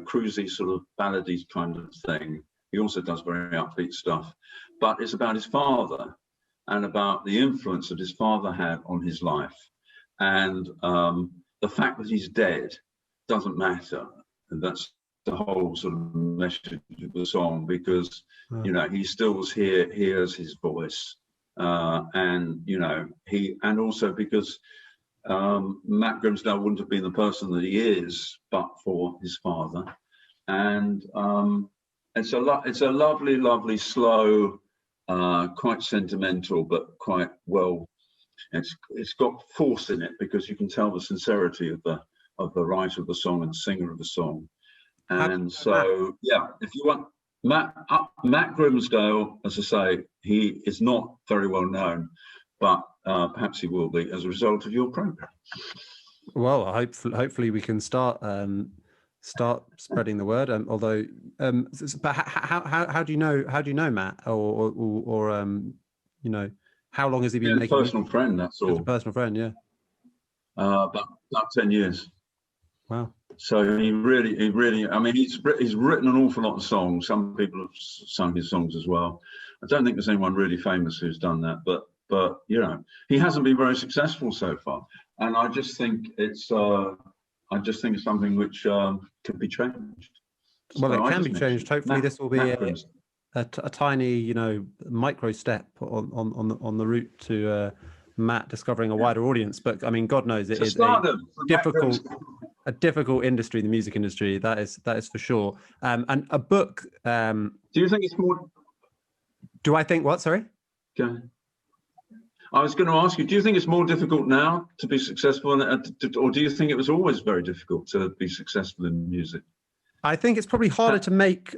cruisy sort of ballady kind of thing. He also does very upbeat stuff, but it's about his father and about the influence that his father had on his life. And the fact that he's dead doesn't matter. And that's the whole sort of message of the song, because, you know, he still hears his voice. And, you know, and also because Matt Grimsdale wouldn't have been the person that he is, but for his father. And it's a lovely, lovely, slow, quite sentimental, but quite well. It's got force in it, because you can tell the sincerity of the writer of the song and singer of the song. And so, yeah, if you want Matt Grimsdale, as I say, he is not very well known, but perhaps he will be as a result of your program. Well, hopefully we can start spreading the word. Although, but how do you know Matt, or you know, how long has he been making? Personal friend, that's all. A personal friend, yeah. About 10 years. Wow. So he really, I mean, he's written an awful lot of songs. Some people have sung his songs as well. I don't think there's anyone really famous who's done that, but you know, he hasn't been very successful so far. And I just think it's something which could be changed. Well, it can be changed. Hopefully, this will be a tiny, you know, micro step on the route to Matt discovering a wider audience. But I mean, God knows it is a difficult industry, the music industry. That is for sure. And a book. Do you think it's more? Do I think what? Sorry. Okay. I was going to ask you, do you think it's more difficult now to be successful, or do you think it was always very difficult to be successful in music? I think it's probably harder to make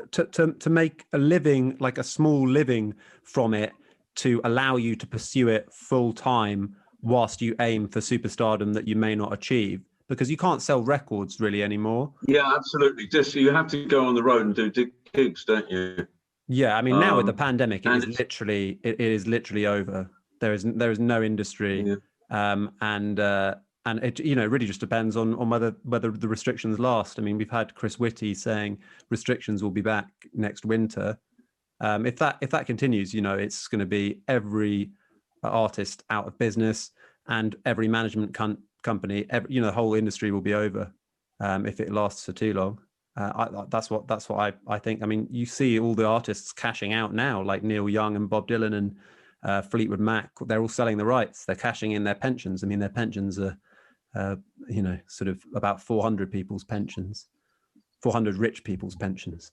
a living, like a small living from it, to allow you to pursue it full time whilst you aim for superstardom that you may not achieve, because you can't sell records really anymore. Yeah, absolutely. Just you have to go on the road and do gigs, don't you? Yeah, I mean, now with the pandemic, it is literally over. There is no industry, yeah. And it, you know, really just depends on whether the restrictions last. I mean, we've had Chris Whitty saying restrictions will be back next winter. If that continues, you know, it's going to be every artist out of business and every management company. You know, the whole industry will be over if it lasts for too long. That's what I think. I mean, you see all the artists cashing out now, like Neil Young and Bob Dylan and Fleetwood Mac. They're all selling the rights. They're cashing in their pensions. I mean, their pensions are, you know, sort of about 400 people's pensions, 400 rich people's pensions.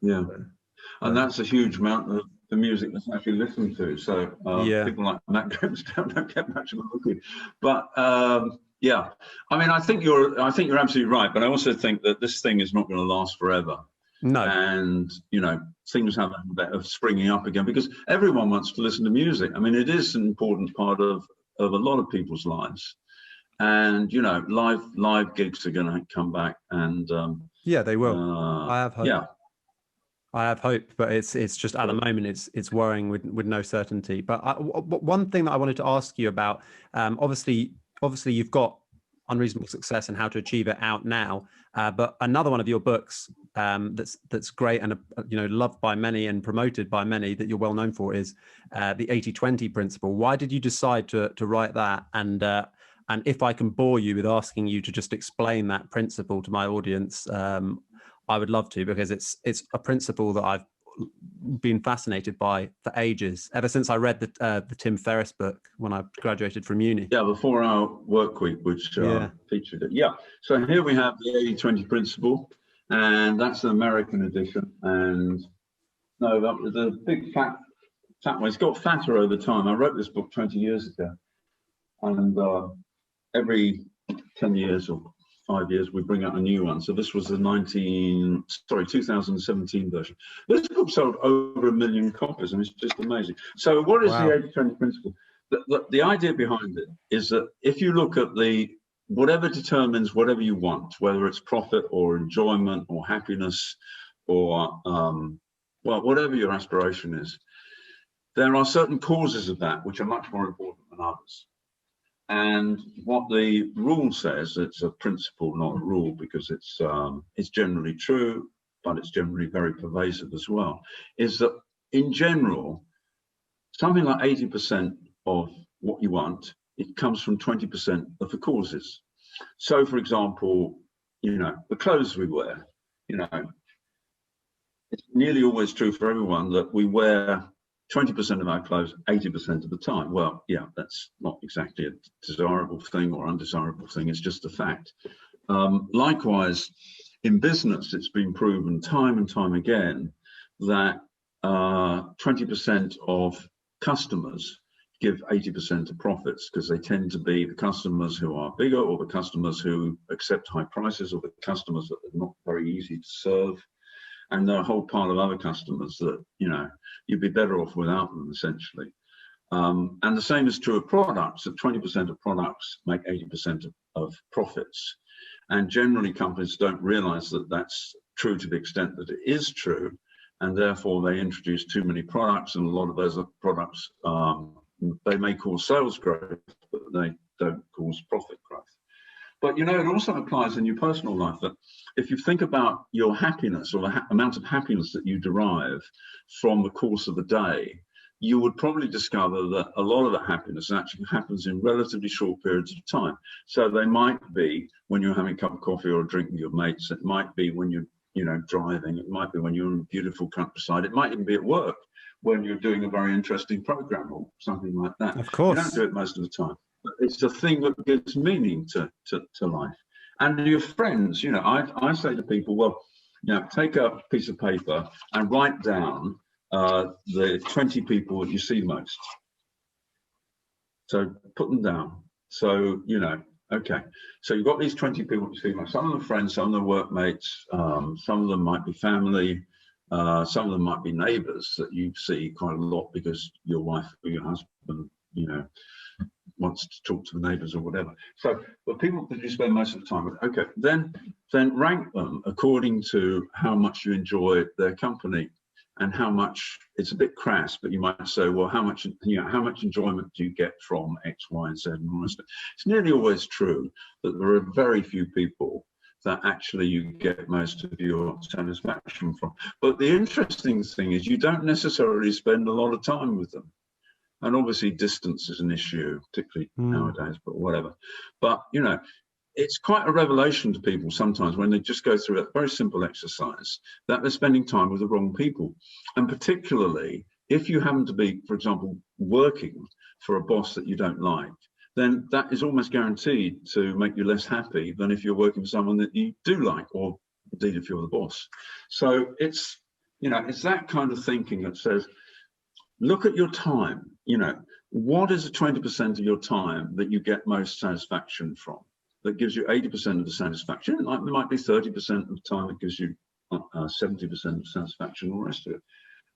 Yeah, and that's a huge amount of the music that's actually listened to. So people like Matt Grimsdale don't get much of a look. But yeah, I mean, I think you're absolutely right. But I also think that this thing is not going to last forever. No. And, you know, things have a bit of springing up again, because everyone wants to listen to music. I mean, it is an important part of a lot of people's lives. And, you know, live gigs are going to come back. And yeah, they will. I have hope. Yeah. I have hope, but it's just at the moment it's worrying with no certainty. But one thing that I wanted to ask you about, obviously you've got Unreasonable Success and How to Achieve It out now, but another one of your books that's great and you know, loved by many and promoted by many, that you're well known for, is the 80-20 principle. Why did you decide to write that? And if I can bore you with asking you to just explain that principle to my audience, I would love to, because it's a principle that I've been fascinated by for ages, ever since I read the Tim Ferriss book when I graduated from uni. Yeah, the 4-Hour Work Week, which featured it. Yeah, so here we have the 80-20 principle, and that's an American edition. And no, that was a big fat one. It's got fatter over time. I wrote this book 20 years ago, and every 10 years or 5 years we bring out a new one. So this was the 2017 version. This book sold over 1 million copies, and it's just amazing. So what is the 80-20 principle? The idea behind it is that if you look at whatever determines whatever you want, whether it's profit or enjoyment or happiness or well, whatever your aspiration is, there are certain causes of that which are much more important than others. And what the rule says, it's a principle, not a rule, because it's generally true, but it's generally very pervasive as well, is that in general, something like 80% of what you want, it comes from 20% of the causes. So, for example, the clothes we wear, it's nearly always true for everyone that we wear 20% of our clothes 80% of the time. Well, yeah, that's not exactly a desirable thing or undesirable thing. It's just a fact. Likewise, in business, it's been proven time and time again that 20% of customers give 80% of profits, because they tend to be the customers who are bigger, or the customers who accept high prices, or the customers that are not very easy to serve. And there are a whole pile of other customers that, you'd be better off without them, essentially. And the same is true of products, that 20% of products make 80% of profits. And generally, companies don't realize that that's true to the extent that it is true. And therefore, they introduce too many products, and a lot of those products, they may cause sales growth, but they don't cause profit growth. But, it also applies in your personal life, that if you think about your happiness, or the amount of happiness that you derive from the course of a day, you would probably discover that a lot of that happiness actually happens in relatively short periods of time. So they might be when you're having a cup of coffee or a drink with your mates. It might be when you're, driving. It might be when you're in a beautiful countryside. It might even be at work when you're doing a very interesting program or something like that. Of course. You don't do it most of the time. But it's the thing that gives meaning to life. And your friends, I say to people, well, take a piece of paper and write down the 20 people that you see most. So put them down. So, okay. So you've got these 20 people you see most. Some of them are friends, some of them are workmates, some of them might be family, some of them might be neighbors that you see quite a lot because your wife or your husband, wants to talk to the neighbors or whatever. So the people that you spend most of the time with, okay, then rank them according to how much you enjoy their company, and how much, it's a bit crass, but you might say, well, how much enjoyment do you get from X, Y, and Z and all this? It's nearly always true that there are very few people that actually you get most of your satisfaction from. But the interesting thing is you don't necessarily spend a lot of time with them. And obviously distance is an issue, particularly nowadays, but whatever. But, it's quite a revelation to people sometimes when they just go through a very simple exercise that they're spending time with the wrong people. And particularly if you happen to be, for example, working for a boss that you don't like, then that is almost guaranteed to make you less happy than if you're working for someone that you do like, or indeed if you're the boss. So it's, it's that kind of thinking that says, look at your time, what is the 20% of your time that you get most satisfaction from? That gives you 80% of the satisfaction. There might be 30% of the time that gives you 70% of satisfaction, all the rest of it.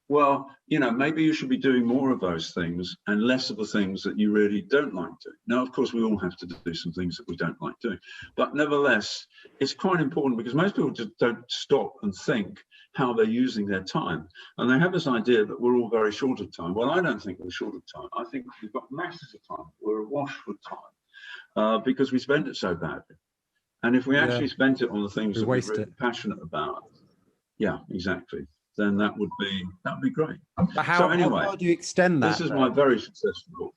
Well, maybe you should be doing more of those things and less of the things that you really don't like doing. Now, of course, we all have to do some things that we don't like doing. But nevertheless, it's quite important because most people just don't stop and think how they're using their time. And they have this idea that we're all very short of time. Well, I don't think we're short of time. I think we've got masses of time. We're awash with time because we spend it so badly. And if we actually spent it on the things that we're really passionate about, yeah, exactly, then that would be great. But how do you extend that? This is my very successful book.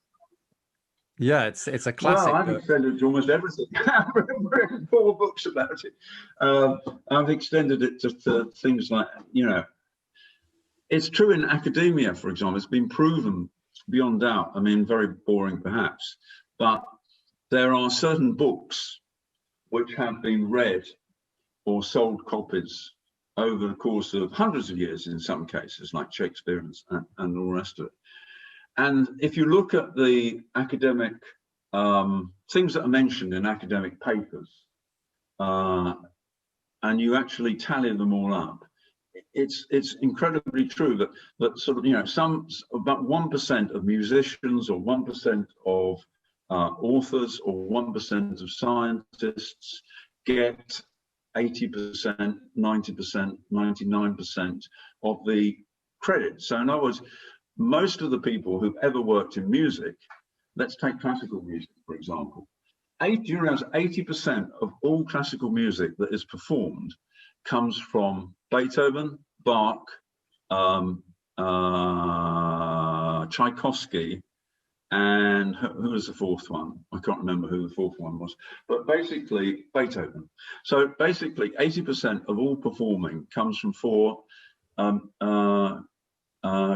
Yeah, it's a classic. Well, I've extended it to almost everything. I've written 4 books about it. I've extended it to things like, it's true in academia, for example. It's been proven beyond doubt. I mean, very boring perhaps, but there are certain books which have been read or sold copies over the course of hundreds of years in some cases, like Shakespeare and all the rest of it. And if you look at the academic things that are mentioned in academic papers, and you actually tally them all up, it's incredibly true that sort of, about 1% of musicians or 1% of authors or 1% of scientists get 80%, 90%, 99% of the credit. So in other words, most of the people who've ever worked in music, let's take classical music, for example, 80% of all classical music that is performed comes from Beethoven, Bach, Tchaikovsky, and who was the fourth one? I can't remember who the fourth one was, but basically Beethoven. So basically 80% of all performing comes from 4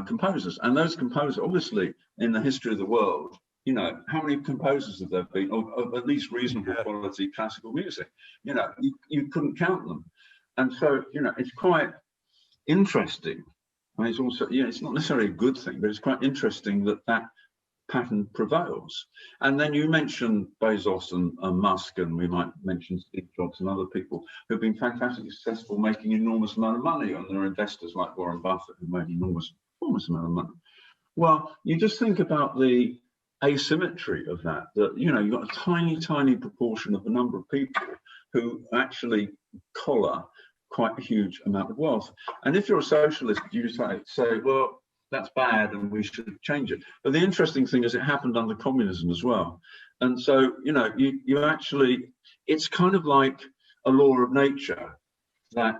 composers. And those composers, obviously, in the history of the world, you know, how many composers have there been of at least reasonable quality classical music? You know, you couldn't count them. And so, you know, it's quite interesting. And it's also, you know, it's not necessarily a good thing, but it's quite interesting that that pattern prevails. And then you mentioned Bezos and Musk, and we might mention Steve Jobs and other people who've been fantastically successful, making enormous amount of money, and there are investors like Warren Buffett who made enormous amount of money. Well, you just think about the asymmetry of that, you know, you've got a tiny proportion of the number of people who actually collar quite a huge amount of wealth. And if you're a socialist, you say, well, that's bad and we should change it. But the interesting thing is it happened under communism as well. And so, you know, you actually, it's kind of like a law of nature that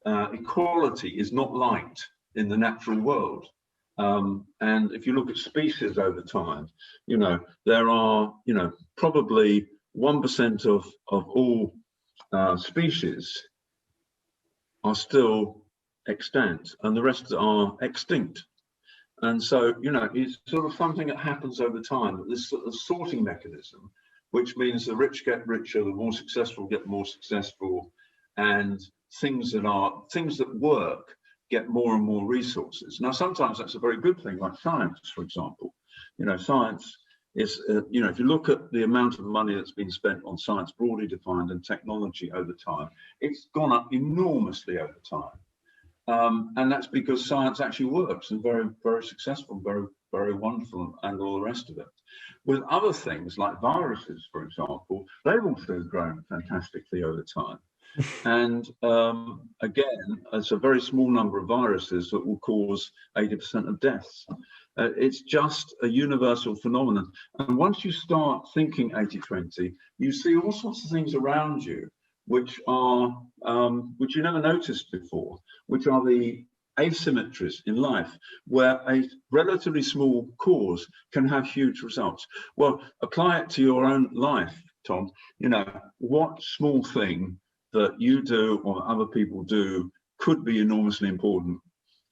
equality is not liked in the natural world. And if you look at species over time, you know, there are, you know, probably 1% of all species are still extant, and the rest are extinct. And so, you know, it's sort of something that happens over time, this sort of sorting mechanism, which means the rich get richer, the more successful get more successful, and things that work get more and more resources. Now, sometimes that's a very good thing, like science, for example. You know, science is, you know, if you look at the amount of money that's been spent on science broadly defined and technology over time, it's gone up enormously over time. And that's because science actually works and very successful, very wonderful, and all the rest of it. With other things like viruses, for example, they've also grown fantastically over time. And again, it's a very small number of viruses that will cause 80% of deaths. It's just a universal phenomenon. And once you start thinking 80-20, you see all sorts of things around you which you never noticed before, which are the asymmetries in life, where a relatively small cause can have huge results. Well, apply it to your own life, Tom. You know, what small thing that you do or other people do could be enormously important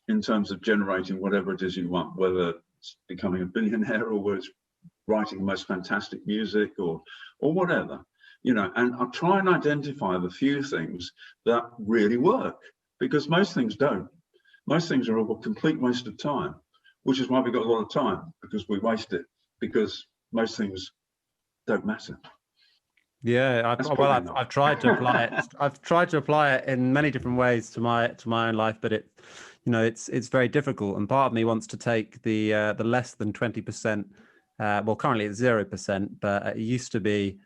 in terms of generating whatever it is you want, whether it's becoming a billionaire or whether it's writing the most fantastic music or whatever. You know, and I'll try and identify the few things that really work, because most things don't. Most things are a complete waste of time, which is why we've got a lot of time, because we waste it, because most things don't matter. Yeah, I've tried to apply it. I've tried to apply it in many different ways to my own life, but it's very difficult. And part of me wants to take the less than 20%. Well, currently it's 0%, but it used to be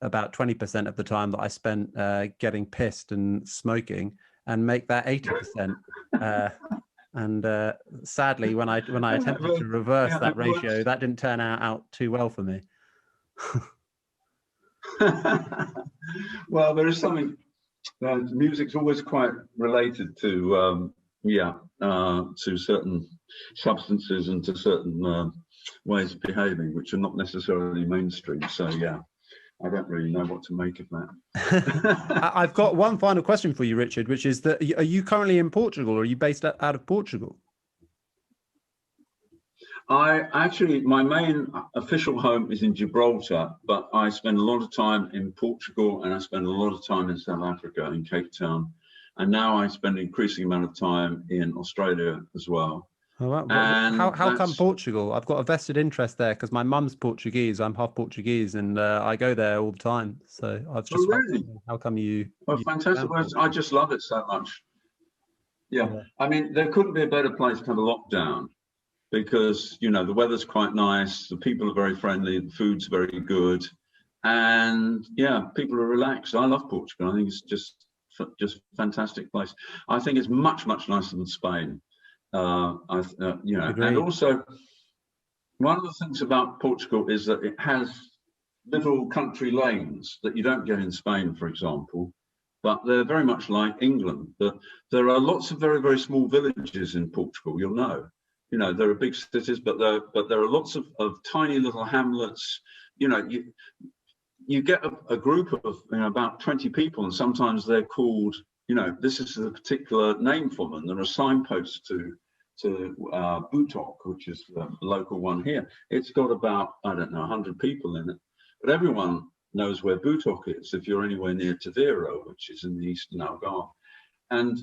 about 20% of the time that I spent getting pissed and smoking, and make that 80%. And sadly, when I attempted to reverse that ratio, that didn't turn out too well for me. Well, there is something. Music's always quite related to certain substances and to certain ways of behaving, which are not necessarily mainstream. So yeah, I don't really know what to make of that. I've got one final question for you, Richard, which is that are you currently in Portugal, or are you based out of Portugal? My main official home is in Gibraltar, but I spend a lot of time in Portugal, and I spend a lot of time in South Africa, in Cape Town, and now I spend an increasing amount of time in Australia as well. Oh, wow. How come Portugal? I've got a vested interest there because my mum's Portuguese. I'm half Portuguese, and I go there all the time. So I've just how come you? Well, fantastic! I just love it so much. Yeah, I mean, there couldn't be a better place to have a lockdown, because you know the weather's quite nice, the people are very friendly, the food's very good, and yeah, people are relaxed. I love Portugal. I think it's just a fantastic place. I think it's much nicer than Spain. And also one of the things about Portugal is that it has little country lanes that you don't get in Spain, for example, but they're very much like England. There are lots of very, very small villages in Portugal, you'll know. You know, there are big cities, but there are lots of tiny little hamlets. You know, you get a group of about 20 people, and sometimes they're called, you know, this is a particular name for them. There are signposts to Butok, which is the local one here. It's got about, I don't know, 100 people in it, but everyone knows where Butok is if you're anywhere near Tavira, which is in the eastern Algarve. And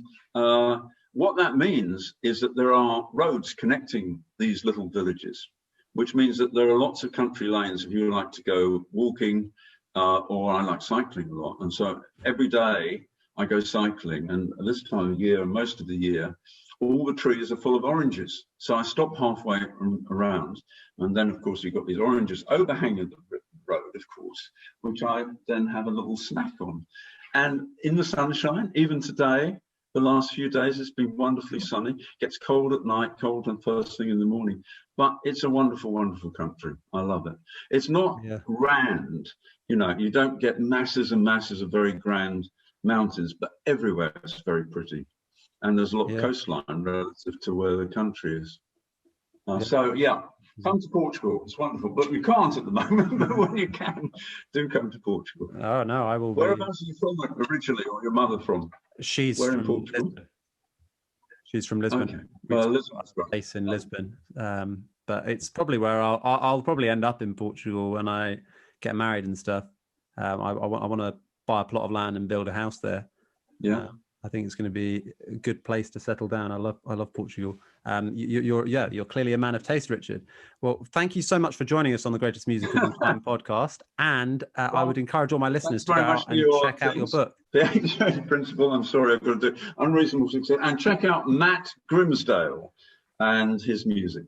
what that means is that there are roads connecting these little villages, which means that there are lots of country lanes if you like to go walking, or I like cycling a lot. And so every day I go cycling, and this time of year, most of the year, all the trees are full of oranges. So I stop halfway around, and then of course you've got these oranges overhanging the road, of course, which I then have a little snack on. And in the sunshine, even today, the last few days, it's been wonderfully sunny. It gets cold at night, cold and first thing in the morning. But it's a wonderful, wonderful country. I love it. It's not grand, you know, you don't get masses and masses of very grand mountains, but everywhere it's very pretty. And there's a lot of coastline relative to where the country is. So, yeah, come to Portugal. It's wonderful. But we can't at the moment, but when you can, do come to Portugal. Oh, no, I will. Whereabouts are you from originally, or your mother from? She's Where from in Portugal? Lisbon. She's from Lisbon. Okay. Well, Lisbon's great. Place in Lisbon. But it's probably where I'll probably end up in Portugal when I get married and stuff. I want to buy a plot of land and build a house there. Yeah. I think it's going to be a good place to settle down. I love Portugal. You're clearly a man of taste, Richard. Well, thank you so much for joining us on the Greatest Music of All Time podcast. And I would encourage all my listeners to go out and check out your book. The exchange principle. I'm sorry, I've got to do Unreasonable Success. And check out Matt Grimsdale and his music.